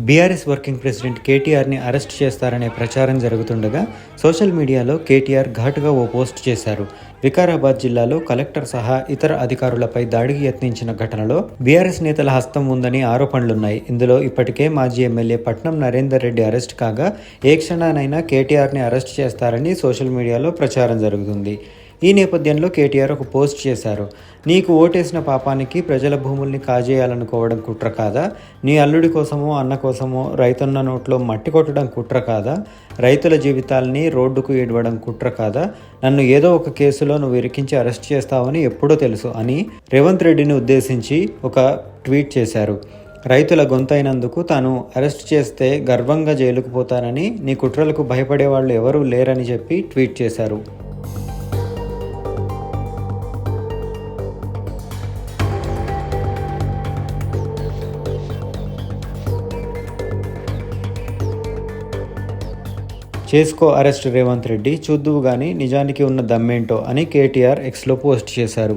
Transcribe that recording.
BRS working president కేటీఆర్ని arrest చేస్తారనే ప్రచారం జరుగుతుండగా సోషల్ మీడియాలో కేటీఆర్ ఘాటుగా ఓ పోస్ట్ చేశారు. వికారాబాద్ జిల్లాలో కలెక్టర్ సహా ఇతర అధికారులపై దాడికి యత్నించిన ఘటనలో బీఆర్ఎస్ నేతల హస్తం ఉందని ఆరోపణలున్నాయి. ఇందులో ఇప్పటికే మాజీ ఎమ్మెల్యే పట్నం నరేందర్ రెడ్డి అరెస్ట్ కాగా ఏ క్షణానైనా కేటీఆర్ని అరెస్ట్ చేస్తారని సోషల్ మీడియాలో ప్రచారం జరుగుతుంది. ఈ నేపథ్యంలో కేటీఆర్ ఒక పోస్ట్ చేశారు. నీకు ఓటేసిన పాపానికి ప్రజల భూముల్ని కాజేయాలనుకోవడం కుట్ర కాదా? నీ అల్లుడి కోసమో అన్న కోసమో రైతన్న నోట్లో మట్టి కొట్టడం కుట్ర కాదా? రైతుల జీవితాల్ని రోడ్డుకు ఈడవడం కుట్ర కాదా? నన్ను ఏదో ఒక కేసులో నువ్వు ఇరికించి అరెస్ట్ చేస్తావని ఎప్పుడో తెలుసు అని రేవంత్ రెడ్డిని ఉద్దేశించి ఒక ట్వీట్ చేశారు. రైతుల గొంతైనందుకు తాను అరెస్ట్ చేస్తే గర్వంగా జైలుకు పోతానని, నీ కుట్రలకు భయపడే వాళ్ళు ఎవరూ లేరని చెప్పి ట్వీట్ చేశారు. చేసుకో అరెస్ట్ రేవంత్ రెడ్డి, చూద్దువు గాని నిజానికి ఉన్న దమ్మేంటో అని కేటీఆర్ ఎక్స్లో పోస్ట్ చేశారు.